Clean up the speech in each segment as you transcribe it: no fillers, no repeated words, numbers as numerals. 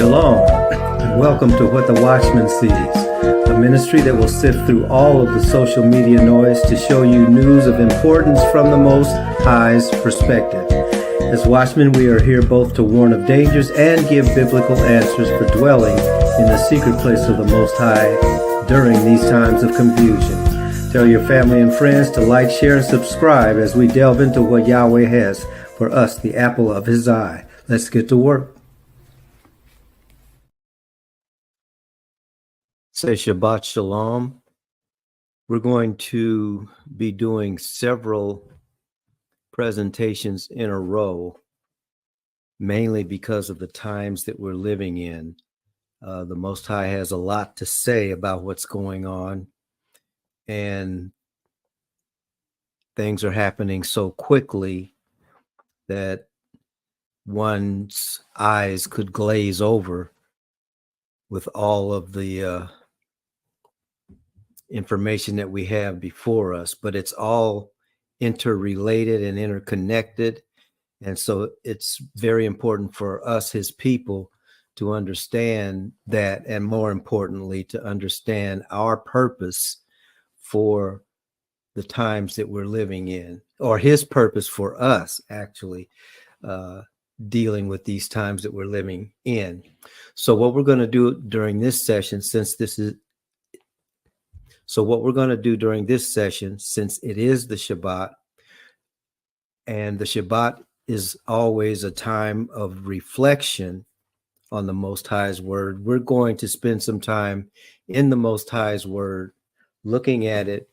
Shalom, and welcome to What the Watchman Sees, a ministry that will sift through all of the social media noise to show you news of importance from the Most High's perspective. As watchmen, we are here both to warn of dangers and give biblical answers for dwelling in the secret place of the Most High during these times of confusion. Tell your family and friends to like, share, and subscribe as we delve into what Yahweh has for us, the apple of His eye. Let's get to work. Say Shabbat Shalom. We're going to be doing several presentations in a row, mainly because of the times that we're living in. The Most High has a lot to say about what's going on, and things are happening so quickly that one's eyes could glaze over with all of the information that we have before us, but it's all interrelated and interconnected. And so it's very important for us, his people, to understand that, and more importantly, to understand our purpose for the times that we're living in, or his purpose for us, actually, dealing with these times that we're living in. So what we're going to do during this session, since it is the Shabbat, and the Shabbat is always a time of reflection on the Most High's word, we're going to spend some time in the Most High's word, looking at it,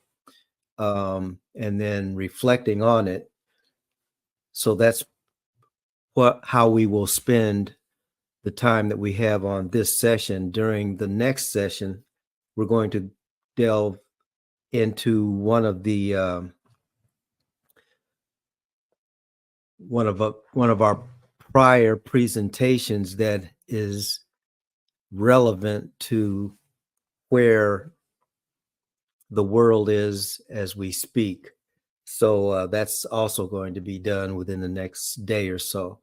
and then reflecting on it. So that's how we will spend the time that we have on this session. During the next session, we're going to delve into one of our prior presentations that is relevant to where the world is as we speak. So that's also going to be done within the next day or so.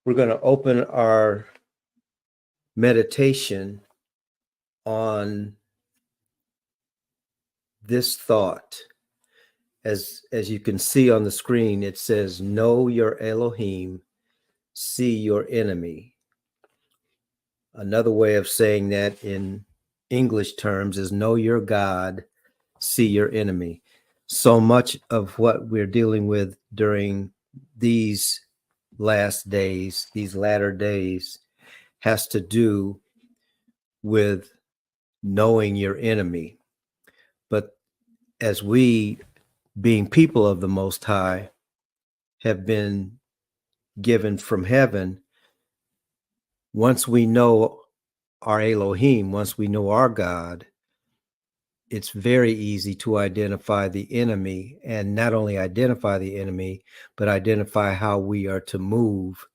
We're going to open our meditation on this thought. As you can see on the screen, it says, know your Elohim, see your enemy. Another way of saying that in English terms is know your God, see your enemy. So much of what we're dealing with during these last days, these latter days, has to do with knowing your enemy. But as we, being people of the Most High, have been given from heaven, once we know our Elohim, once we know our God, it's very easy to identify the enemy, and not only identify the enemy, but identify how we are to move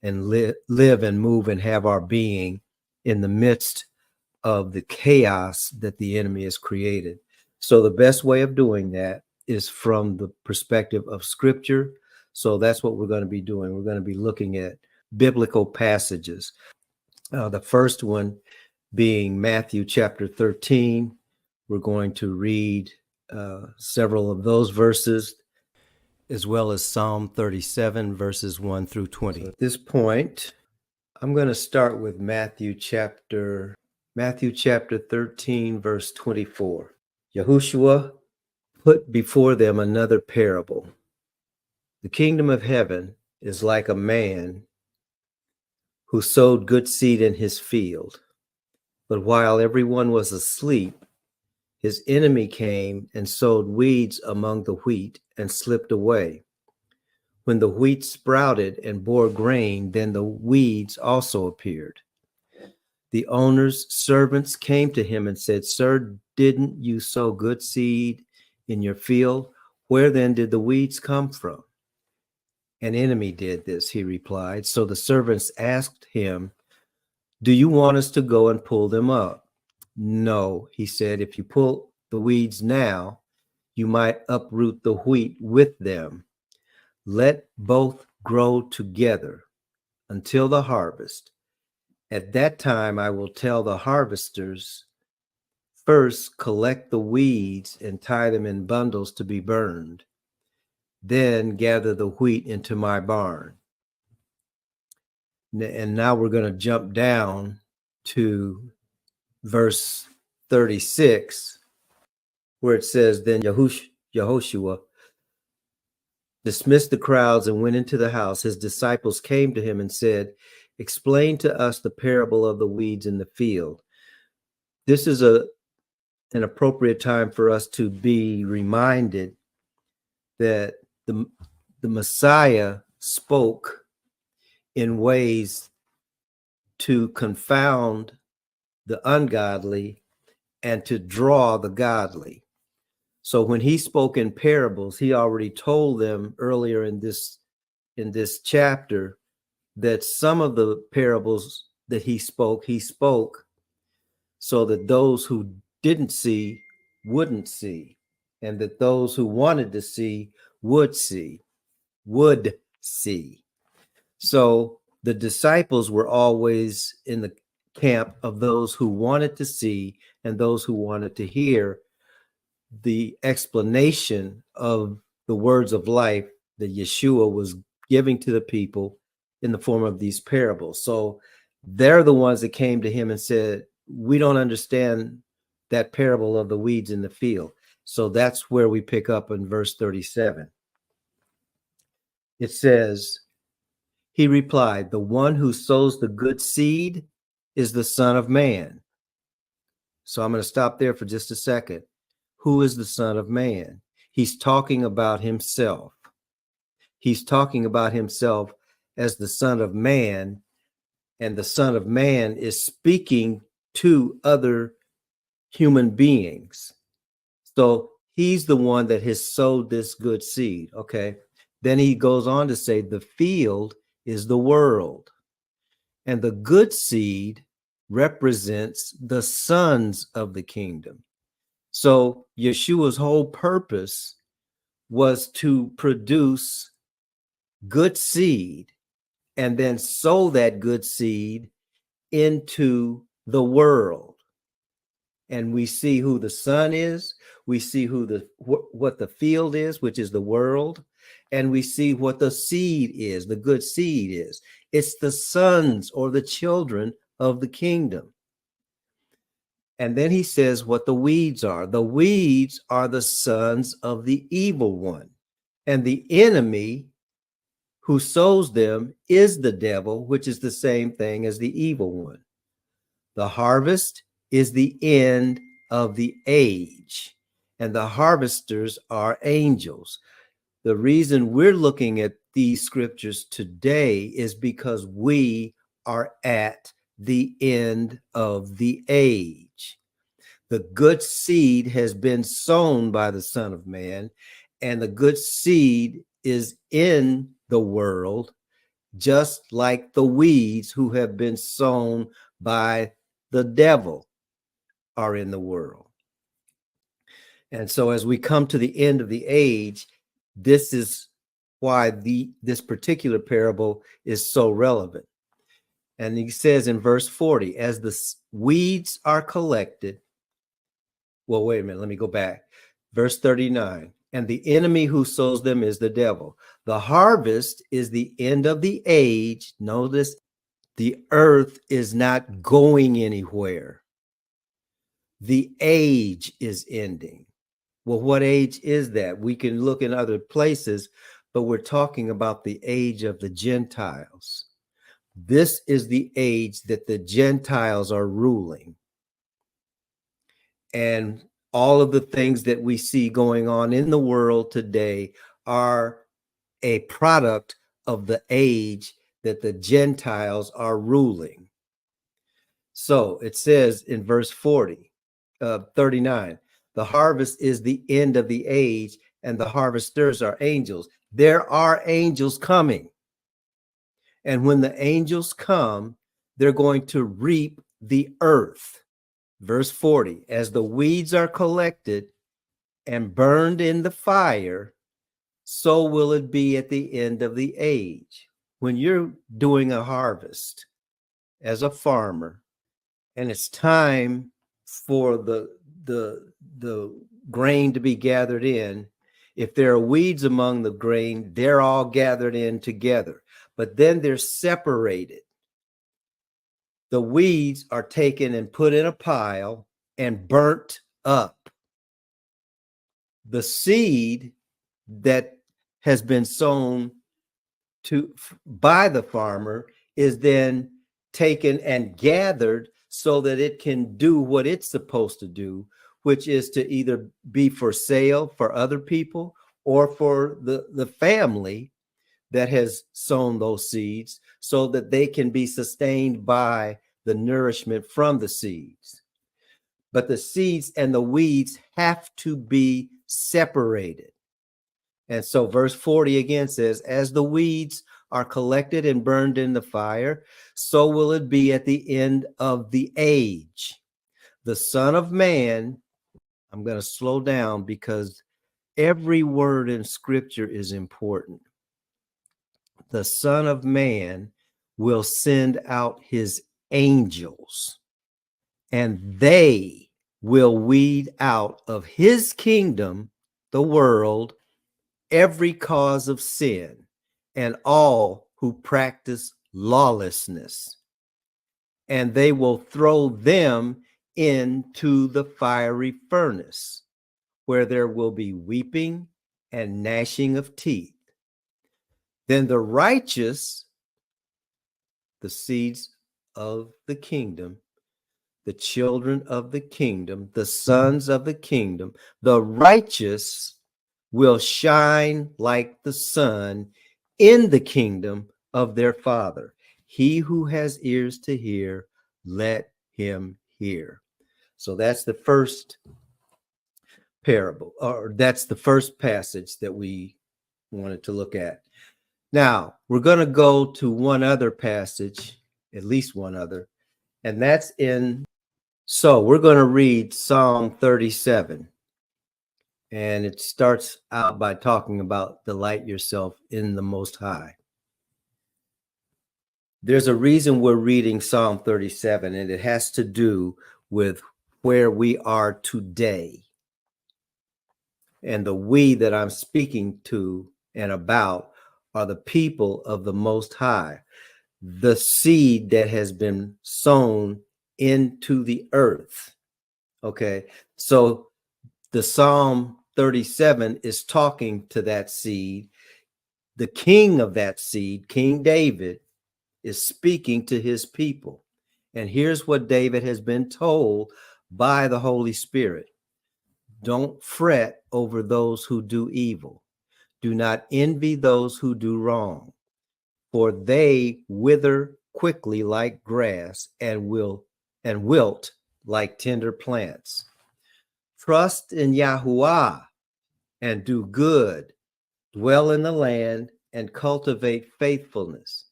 and live and move and have our being in the midst of the chaos that the enemy has created. So the best way of doing that is from the perspective of Scripture. So that's what we're going to be doing. We're going to be looking at biblical passages. The first one being Matthew chapter 13. We're going to read several of those verses, as well as Psalm 37, verses 1 through 20. So at this point, I'm going to start with Matthew chapter 13, verse 24. Yahushua put before them another parable. The kingdom of heaven is like a man who sowed good seed in his field. But while everyone was asleep, his enemy came and sowed weeds among the wheat and slipped away. When the wheat sprouted and bore grain, then the weeds also appeared. The owner's servants came to him and said, Sir, didn't you sow good seed in your field? Where then did the weeds come from? An enemy did this, he replied. So the servants asked him, do you want us to go and pull them up? No, he said, if you pull the weeds now, you might uproot the wheat with them. Let both grow together until the harvest. At that time, I will tell the harvesters, first collect the weeds and tie them in bundles to be burned. Then gather the wheat into my barn. And now we're going to jump down to verse 36, where it says, then Yehoshua dismissed the crowds and went into the house. His disciples came to him and said, explain to us the parable of the weeds in the field. This is an appropriate time for us to be reminded that the Messiah spoke in ways to confound the ungodly and to draw the godly. So when he spoke in parables, he already told them earlier in this chapter that some of the parables that he spoke so that those who didn't see wouldn't see, and that those who wanted to see would see. So the disciples were always in the camp of those who wanted to see and those who wanted to hear the explanation of the words of life that Yeshua was giving to the people in the form of these parables. So they're the ones that came to him and said, we don't understand that parable of the weeds in the field. So that's where we pick up in verse 37. It says, he replied, the one who sows the good seed is the Son of Man. So I'm going to stop there for just a second. Who is the Son of Man? He's talking about himself. He's talking about himself as the Son of Man, and the Son of Man is speaking to other human beings. So he's the one that has sowed this good seed. Okay. Then he goes on to say the field is the world, and the good seed represents the sons of the kingdom. So Yeshua's whole purpose was to produce good seed and then sow that good seed into the world. And we see who the son is, we see who what the field is, which is the world, and we see what the seed is, the good seed is. It's the sons or the children of the kingdom. And then he says what the weeds are. The weeds are the sons of the evil one. And the enemy who sows them is the devil, which is the same thing as the evil one. The harvest is the end of the age, and the harvesters are angels. The reason we're looking at these scriptures today is because we are at the end of the age. The good seed has been sown by the Son of Man, and the good seed is in the world, just like the weeds who have been sown by the devil are in the world. And so as we come to the end of the age, this is why this particular parable is so relevant. And he says in verse 40, as the weeds are collected, well, wait a minute, let me go back. Verse 39, and the enemy who sows them is the devil. The harvest is the end of the age. Notice the earth is not going anywhere. The age is ending. Well, what age is that? We can look in other places, but we're talking about the age of the Gentiles. This is the age that the Gentiles are ruling. And all of the things that we see going on in the world today are a product of the age that the Gentiles are ruling. So it says in verse 39, the harvest is the end of the age, and the harvesters are angels. There are angels coming. And when the angels come, they're going to reap the earth. Verse 40, as the weeds are collected and burned in the fire, so will it be at the end of the age. When you're doing a harvest, as a farmer, and it's time for the grain to be gathered in, if there are weeds among the grain, they're all gathered in together, but then they're separated. The weeds are taken and put in a pile and burnt up. The seed that has been sown by the farmer is then taken and gathered so that it can do what it's supposed to do, which is to either be for sale for other people or for the family that has sown those seeds, so that they can be sustained by the nourishment from the seeds. But the seeds and the weeds have to be separated. And so verse 40 again says, as the weeds are collected and burned in the fire, so will it be at the end of the age. The Son of Man, I'm going to slow down because every word in Scripture is important. The Son of Man will send out his angels, and they will weed out of his kingdom, the world, every cause of sin and all who practice lawlessness, and they will throw them into the fiery furnace, where there will be weeping and gnashing of teeth. Then the righteous, the seeds of the kingdom, the children of the kingdom, the sons of the kingdom, the righteous will shine like the sun in the kingdom of their Father. He who has ears to hear, let him hear. So that's the first parable, or that's the first passage that we wanted to look at. Now, we're going to go to one other passage, at least one other, and that's so we're going to read Psalm 37. And it starts out by talking about delight yourself in the Most High. There's a reason we're reading Psalm 37, and it has to do with where we are today. And the we that I'm speaking to and about are the people of the Most High, the seed that has been sown into the earth. Okay, so the Psalm 37 is talking to that seed. The king of that seed, King David, is speaking to his people. And here's what David has been told by the Holy Spirit. Don't fret over those who do evil. Do not envy those who do wrong, for they wither quickly like grass and wilt like tender plants. Trust in Yahuwah and do good. Dwell in the land and cultivate faithfulness.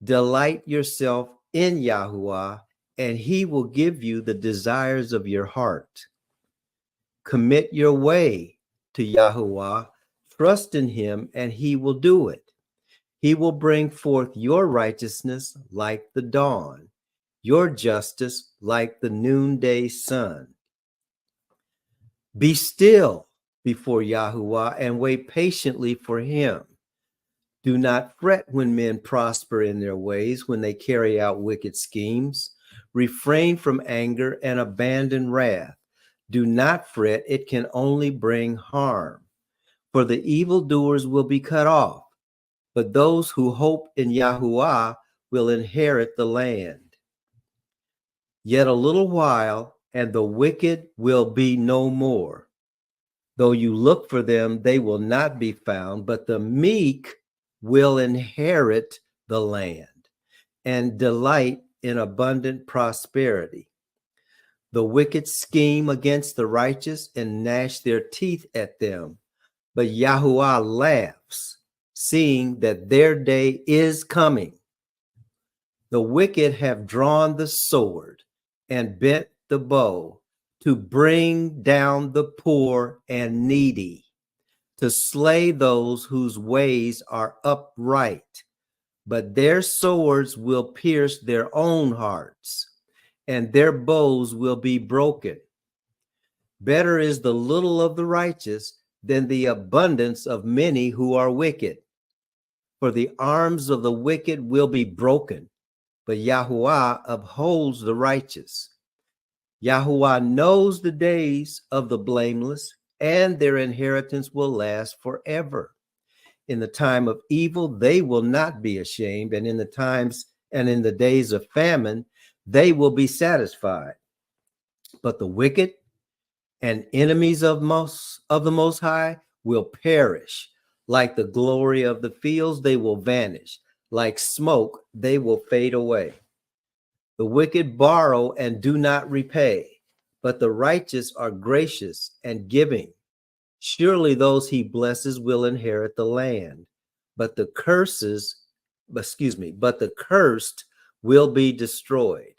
Delight yourself in Yahuwah, and he will give you the desires of your heart. Commit your way to Yahuwah. Trust in him, and he will do it. He will bring forth your righteousness like the dawn, your justice like the noonday sun. Be still before Yahuwah and wait patiently for him. Do not fret when men prosper in their ways, when they carry out wicked schemes. Refrain from anger and abandon wrath. Do not fret, it can only bring harm. For the evildoers will be cut off, but those who hope in Yahuwah will inherit the land. Yet a little while, and the wicked will be no more. Though you look for them, they will not be found, but the meek will inherit the land and delight in abundant prosperity. The wicked scheme against the righteous and gnash their teeth at them, but Yahuwah laughs, seeing that their day is coming. The wicked have drawn the sword and bent the bow to bring down the poor and needy, to slay those whose ways are upright. but their swords will pierce their own hearts, and their bows will be broken. Better is the little of the righteous than the abundance of many who are wicked. For the arms of the wicked will be broken, but Yahuwah upholds the righteous. Yahuwah knows the days of the blameless, and their inheritance will last forever. In the time of evil, they will not be ashamed, and in the days of famine, they will be satisfied. But the wicked and enemies of the Most High will perish. Like the glory of the fields, they will vanish. Like smoke, they will fade away. The wicked borrow and do not repay, but the righteous are gracious and giving. Surely those he blesses will inherit the land, but the cursed will be destroyed.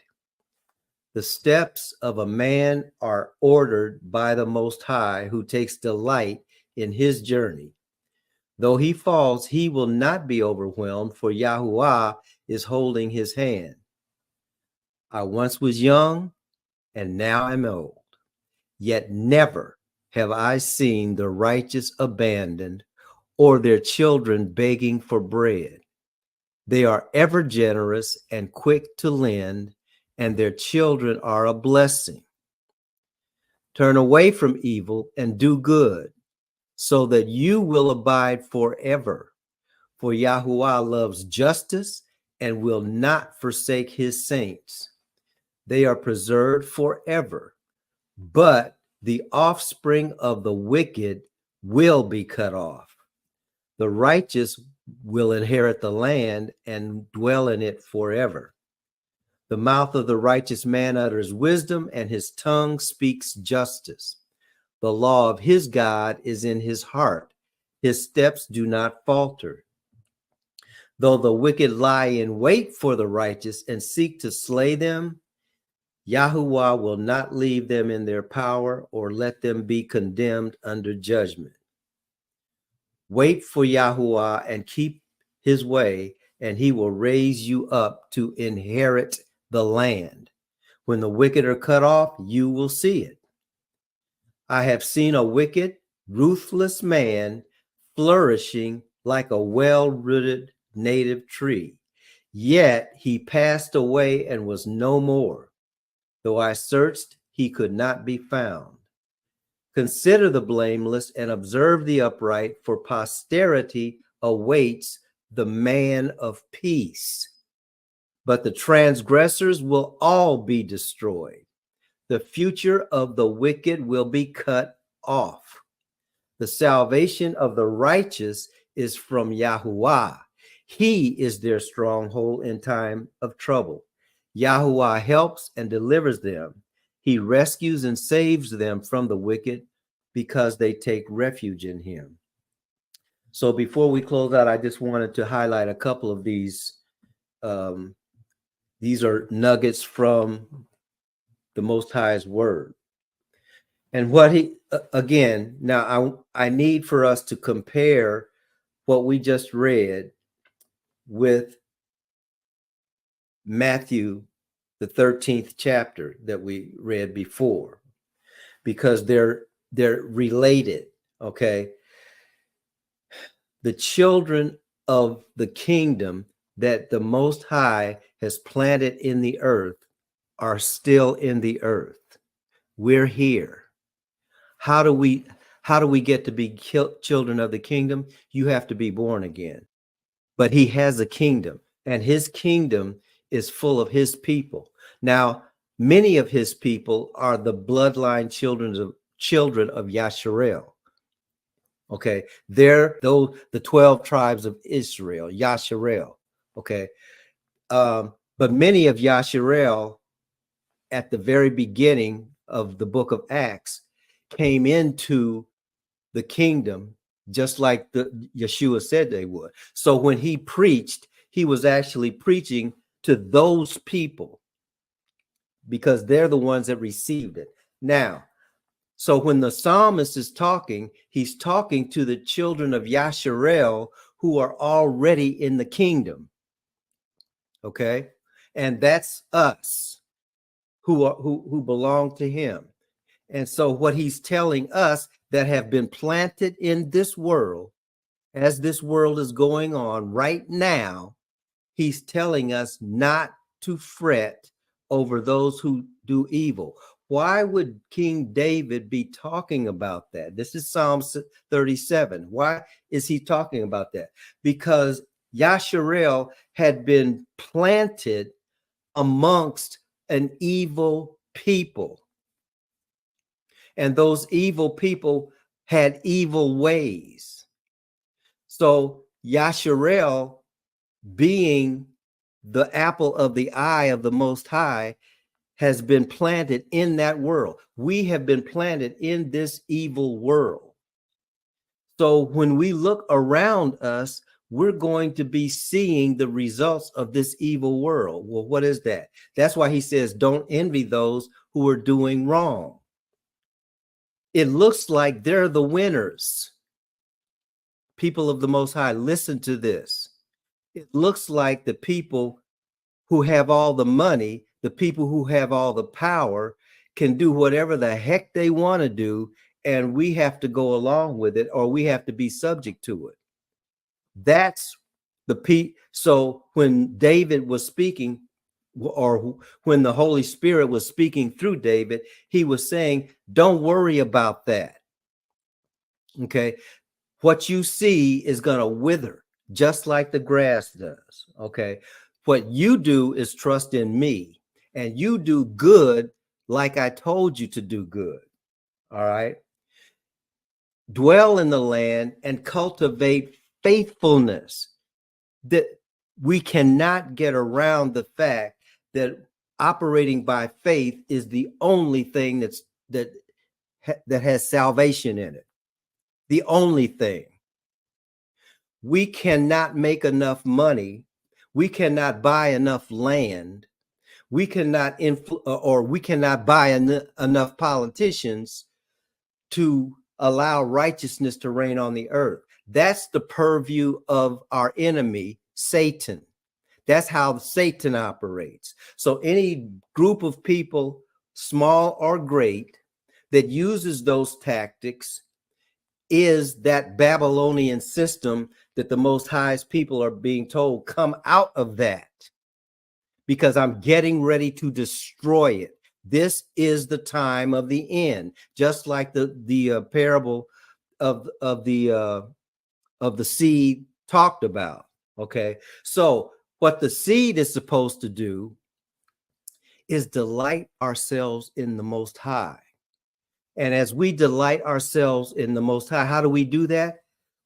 The steps of a man are ordered by the Most High, who takes delight in his journey. Though he falls, he will not be overwhelmed, for Yahuwah is holding his hand. I once was young, and now I'm old, yet never have I seen the righteous abandoned or their children begging for bread. They are ever generous and quick to lend, and their children are a blessing. Turn away from evil and do good, so that you will abide forever. For Yahuwah loves justice and will not forsake his saints. They are preserved forever, but the offspring of the wicked will be cut off. The righteous will inherit the land and dwell in it forever. The mouth of the righteous man utters wisdom, and his tongue speaks justice. The law of his God is in his heart. His steps do not falter. Though the wicked lie in wait for the righteous and seek to slay them, Yahuwah will not leave them in their power or let them be condemned under judgment. Wait for Yahuwah and keep his way, and he will raise you up to inherit the land. When the wicked are cut off, you will see it. I have seen a wicked, ruthless man flourishing like a well-rooted native tree. Yet he passed away and was no more. Though I searched, he could not be found. Consider the blameless and observe the upright, for posterity awaits the man of peace. But the transgressors will all be destroyed. The future of the wicked will be cut off. The salvation of the righteous is from Yahuwah. He is their stronghold in time of trouble. Yahuwah helps and delivers them. He rescues and saves them from the wicked because they take refuge in him. So before we close out, I just wanted to highlight a couple of these. These are nuggets from the Most High's word. And what he, again, now I need for us to compare what we just read with Matthew, the 13th chapter that we read before, because they're related, okay? The children of the kingdom that the Most High has planted in the earth are still in the earth. We're here. How do we get to be children of the kingdom? You have to be born again. But he has a kingdom, and his kingdom is full of his people. Now, many of his people are the bloodline children of Yasharel. Okay, they're the 12 tribes of Israel, Yasharel. Okay, but many of Yasharel at the very beginning of the book of Acts came into the kingdom just like Yeshua said they would. So when he preached, he was actually preaching to those people because they're the ones that received it. Now, so when the psalmist is talking, he's talking to the children of Yasharel who are already in the kingdom. Okay. And that's us who belong to him. And so what he's telling us that have been planted in this world, as this world is going on right now, he's telling us not to fret over those who do evil. Why would King David be talking about that? This is Psalm 37. Why is he talking about that? Because Yasharel had been planted amongst an evil people. And those evil people had evil ways. So Yasharel, being the apple of the eye of the Most High, has been planted in that world. We have been planted in this evil world. So when we look around us, we're going to be seeing the results of this evil world. Well, what is that? That's why he says, don't envy those who are doing wrong. It looks like they're the winners. People of the Most High, listen to this. It looks like the people who have all the money, the people who have all the power, can do whatever the heck they want to do, and we have to go along with it, or we have to be subject to it. That's the so when David was speaking, or when the Holy Spirit was speaking through David, he was saying, don't worry about that. Okay. What you see is going to wither just like the grass does. Okay. What you do is trust in me, and you do good like I told you to do good. All right. Dwell in the land and cultivate faithfulness. That we cannot get around the fact that operating by faith is the only thing that has salvation in it. The only thing. We cannot make enough money. We cannot buy enough land. We cannot we cannot buy enough politicians to allow righteousness to reign on the earth. That's the purview of our enemy, Satan. That's how Satan operates. So any group of people, small or great, that uses those tactics is that Babylonian system that the Most High's people are being told, come out of that, because I'm getting ready to destroy it. This is the time of the end, just like the parable of the seed talked about. Okay, so what the seed is supposed to do is delight ourselves in the Most High. And as we delight ourselves in the Most High, how do we do that?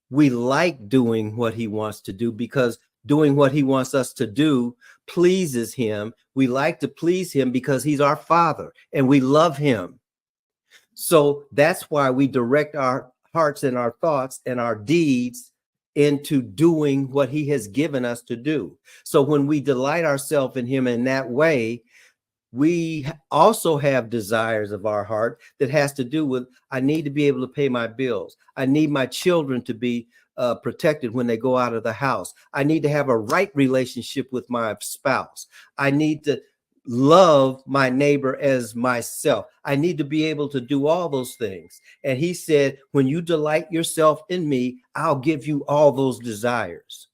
We like doing what he wants to do, because doing what he wants us to do pleases him. We like to please him because he's our Father and we love him. So that's why we direct our hearts and our thoughts and our deeds into doing what he has given us to do. So when we delight ourselves in him in that way, we also have desires of our heart that has to do with, I need to be able to pay my bills. I need my children to be protected when they go out of the house. I need to have a right relationship with my spouse. I need to love my neighbor as myself. I need to be able to do all those things. And he said, when you delight yourself in me, I'll give you all those desires.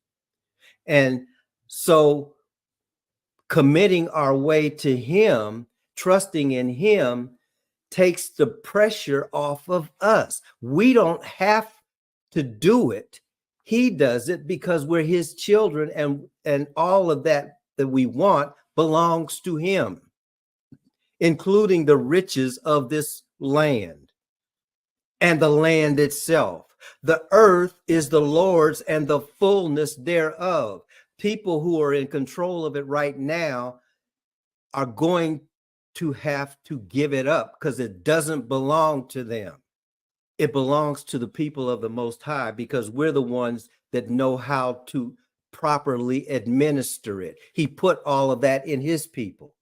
And so committing our way to him, trusting in him, takes the pressure off of us. We don't have to do it. He does it because we're his children, and all of that we want belongs to him, including the riches of this land and the land itself. The earth is the Lord's and the fullness thereof. People who are in control of it right now are going to have to give it up because it doesn't belong to them. It belongs to the people of the Most High, because we're the ones that know how to properly administer it. He put all of that in his people.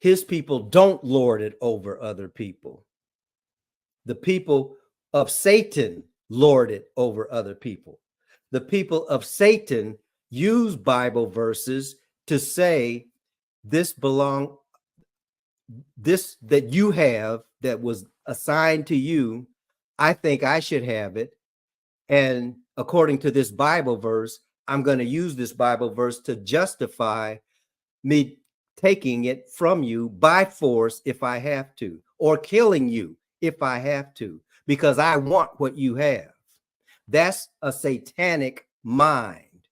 His people don't lord it over other people. The people of Satan lord it over other people. The people of Satan use Bible verses to say this that you have, that was assigned to you, I think I should have it. And according to this Bible verse, I'm going to use this Bible verse to justify me taking it from you by force if I have to, or killing you if I have to, because I want what you have. That's a satanic mind.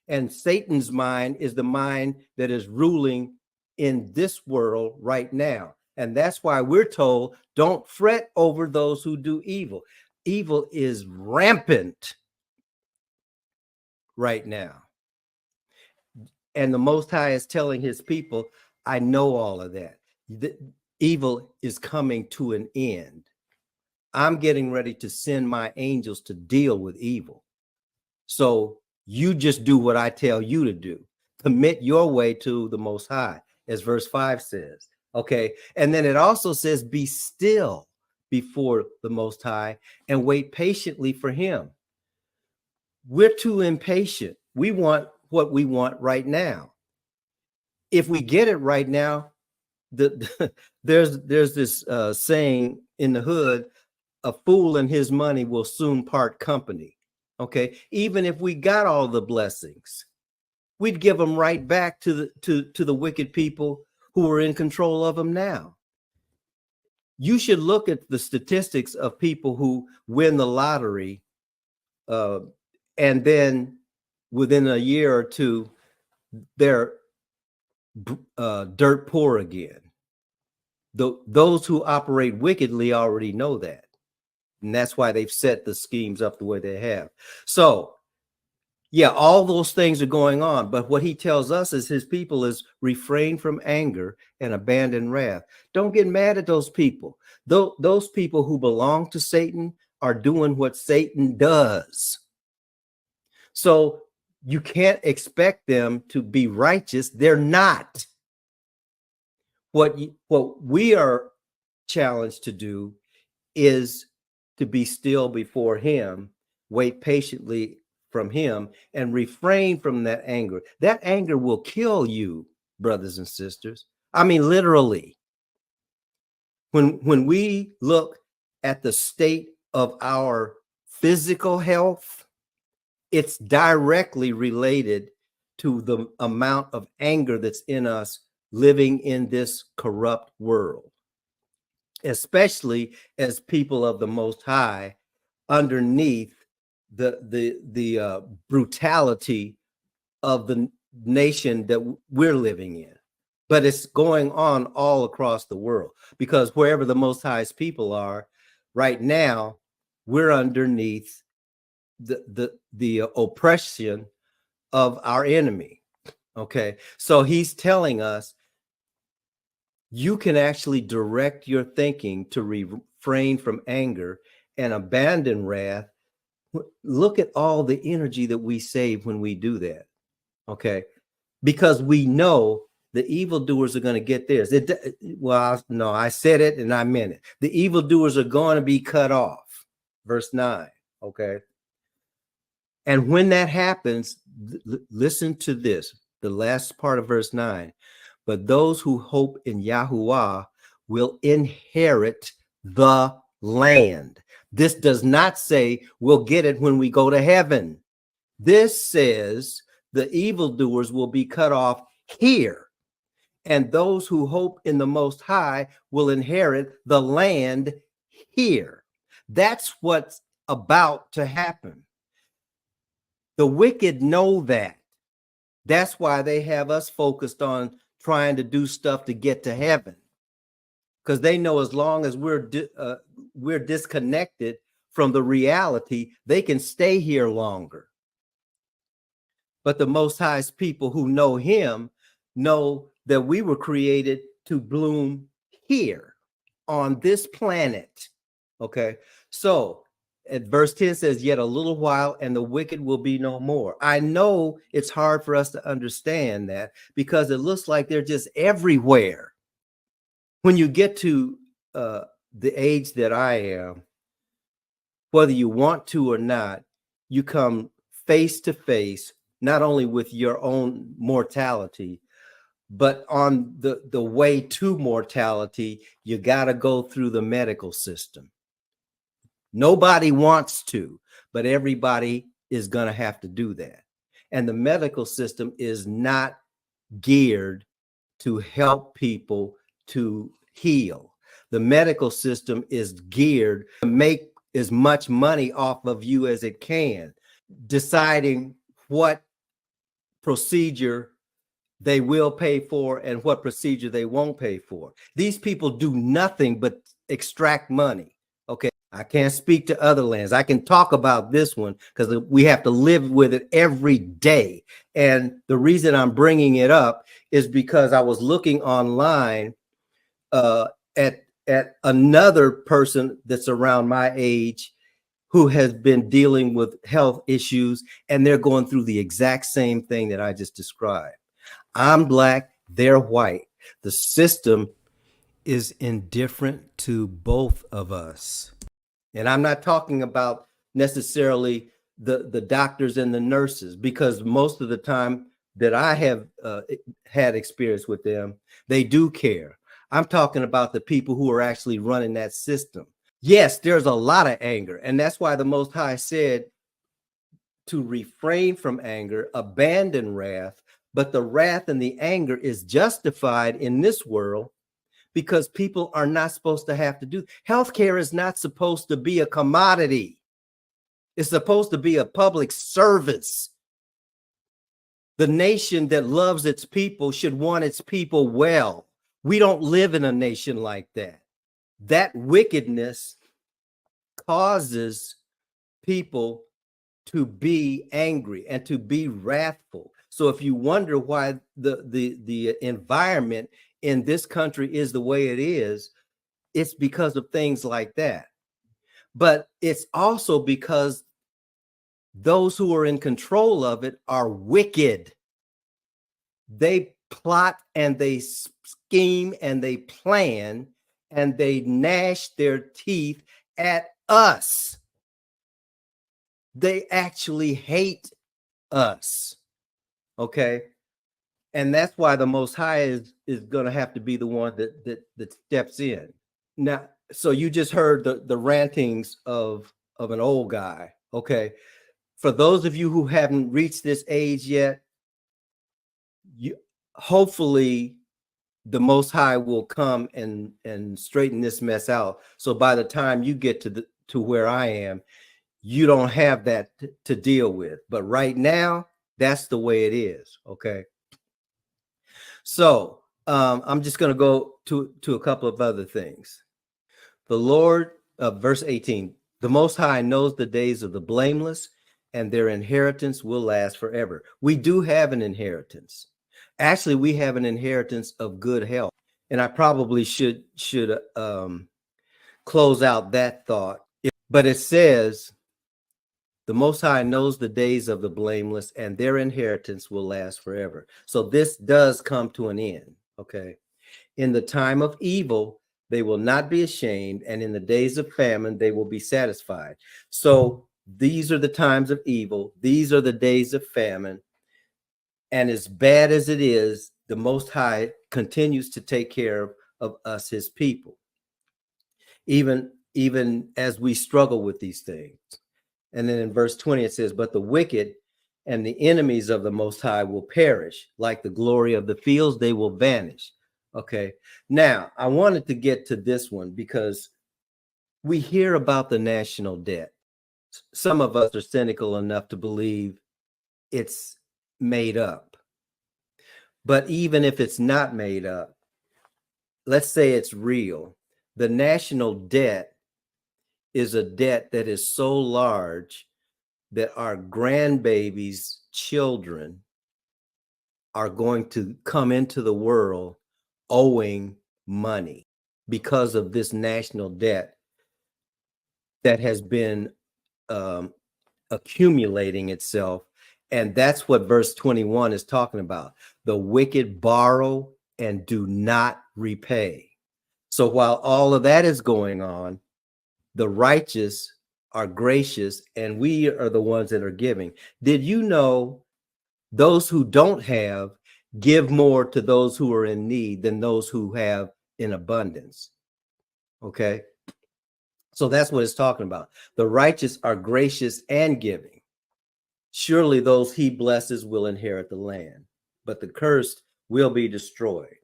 And Satan's mind is the mind that is ruling in this world right now. And that's why we're told, don't fret over those who do evil. Evil is rampant right now. And the Most High is telling his people, I know all of that. The evil is coming to an end. I'm getting ready to send my angels to deal with evil. So you just do what I tell you to do. Commit your way to the Most High, as verse 5 says. Okay. And then it also says, be still before the Most High and wait patiently for him. We're too impatient. We want what we want right now. If we get it right now, there's this saying in the hood, a fool and his money will soon part company. Okay. Even if we got all the blessings, we'd give them right back to the wicked people who are in control of them now. You should look at the statistics of people who win the lottery and then within a year or two, they're dirt poor again. Those who operate wickedly already know that. And that's why they've set the schemes up the way they have. So, yeah, all those things are going on. But what he tells us is his people is refrain from anger and abandon wrath. Don't get mad at those people. Those people who belong to Satan are doing what Satan does. So you can't expect them to be righteous. They're not. What we are challenged to do is to be still before him, wait patiently from him, and refrain from that anger. That anger will kill you, brothers and sisters. I mean, literally. When we look at the state of our physical health, it's directly related to the amount of anger that's in us living in this corrupt world, especially as people of the Most High, underneath the brutality of the nation that we're living in. But it's going on all across the world, because wherever the Most High's people are right now, we're underneath the oppression of our enemy. Okay, so he's telling us you can actually direct your thinking to refrain from anger and abandon wrath. Look at all the energy that we save when we do that. Okay, because we know the evildoers are going to get theirs. Well, no, I said it and I meant it. The evildoers are going to be cut off. Verse 9. Okay. And when that happens, listen to this, the last part of verse 9. But those who hope in Yahuwah will inherit the land. This does not say we'll get it when we go to heaven. This says the evildoers will be cut off here, and those who hope in the Most High will inherit the land here. That's what's about to happen. The wicked know that. That's why they have us focused on trying to do stuff to get to heaven, because they know as long as we're disconnected from the reality, they can stay here longer. But the Most High's people who know him know that we were created to bloom here on this planet. Okay, so at verse 10 says, yet a little while and the wicked will be no more. I know it's hard for us to understand that, because it looks like they're just everywhere. When you get to the age that I am, whether you want to or not, you come face to face not only with your own mortality, but on the way to mortality, you got to go through the medical system. Nobody wants to, but everybody is going to have to do that. And the medical system is not geared to help people to heal. The medical system is geared to make as much money off of you as it can, deciding what procedure they will pay for and what procedure they won't pay for. These people do nothing but extract money. Okay, I can't speak to other lands. I can talk about this one because we have to live with it every day. And the reason I'm bringing it up is because I was looking online at another person that's around my age who has been dealing with health issues, and they're going through the exact same thing that I just described. I'm black, they're white. The system is indifferent to both of us. And I'm not talking about necessarily the doctors and the nurses, because most of the time that I have had experience with them, they do care. I'm talking about the people who are actually running that system. Yes, there's a lot of anger, and that's why the Most High said to refrain from anger, abandon wrath, but the wrath and the anger is justified in this world because people are not supposed to have to do. Healthcare is not supposed to be a commodity. It's supposed to be a public service. The nation that loves its people should want its people well. We don't live in a nation like that. That wickedness causes people to be angry and to be wrathful. So if you wonder why the environment in this country is the way it is, it's because of things like that. But it's also because those who are in control of it are wicked. They plot and they scheme and they plan and they gnash their teeth at us. They actually hate us. Okay. And that's why the Most High is going to have to be the one that steps in. Now, so you just heard the rantings of an old guy. Okay. For those of you who haven't reached this age yet, you hopefully the Most High will come and straighten this mess out. So by the time you get to where I am, you don't have that to deal with. But right now, that's the way it is. Okay. So I'm just going to go to a couple of other things. The Lord, verse 18, the Most High knows the days of the blameless, and their inheritance will last forever. We do have an inheritance. Actually, we have an inheritance of good health. And I probably should close out that thought. But it says, the Most High knows the days of the blameless, and their inheritance will last forever. So this does come to an end. Okay. In the time of evil, they will not be ashamed, and in the days of famine, they will be satisfied. So these are the times of evil. These are the days of famine. And as bad as it is, the Most High continues to take care of us, his people, even as we struggle with these things. And then in verse 20, it says, but the wicked and the enemies of the Most High will perish. Like the glory of the fields, they will vanish. Okay. Now, I wanted to get to this one because we hear about the national debt. Some of us are cynical enough to believe it's made up. But even if it's not made up, let's say it's real. The national debt is a debt that is so large that our grandbabies' children are going to come into the world owing money because of this national debt that has been accumulating itself. And that's what verse 21 is talking about. The wicked borrow and do not repay. So while all of that is going on, the righteous are gracious, and we are the ones that are giving. Did you know Those who don't have give more to those who are in need than those who have in abundance. Okay. So that's what it's talking about. The righteous are gracious and giving. Surely those he blesses will inherit the land, but the cursed will be destroyed.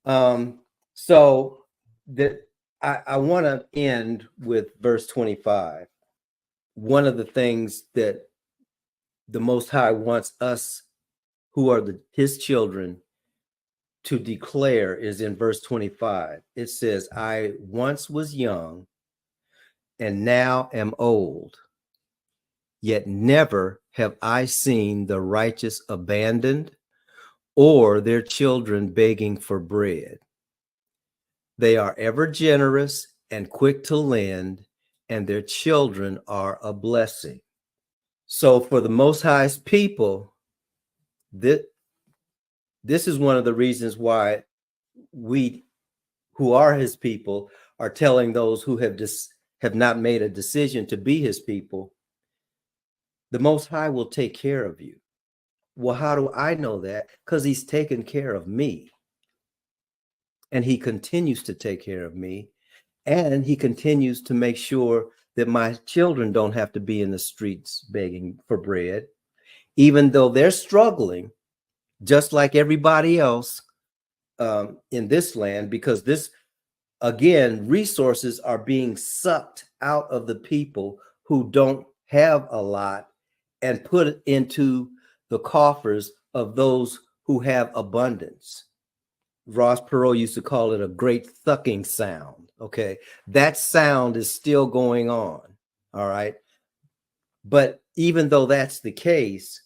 So that I want to end with verse 25. One of the things that the Most High wants us who are his children to declare is in verse 25. It says, I once was young and now am old, yet never have I seen the righteous abandoned or their children begging for bread. They are ever generous and quick to lend, and their children are a blessing. So for the Most High's people, this is one of the reasons why we who are his people are telling those who have not made a decision to be his people, the Most High will take care of you. Well, how do I know that? Because he's taken care of me. And he continues to take care of me. And he continues to make sure that my children don't have to be in the streets begging for bread, even though they're struggling, just like everybody else in this land, because this, again, resources are being sucked out of the people who don't have a lot and put it into the coffers of those who have abundance. Ross Perot used to call it a great thucking sound. Okay. That sound is still going on. All right. But even though that's the case,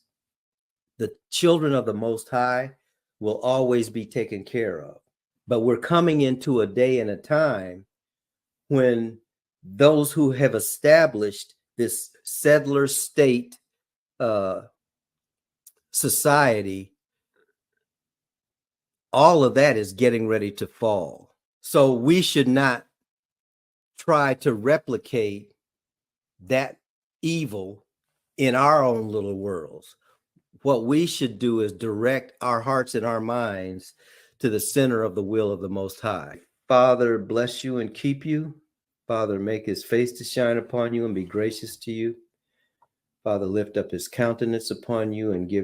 the children of the Most High will always be taken care of. But we're coming into a day and a time when those who have established this settler state society, all of that is getting ready to fall. So we should not try to replicate that evil in our own little worlds. What we should do is direct our hearts and our minds to the center of the will of the Most High. Father, bless you and keep you. Father, make his face to shine upon you and be gracious to you. Father, lift up his countenance upon you and give you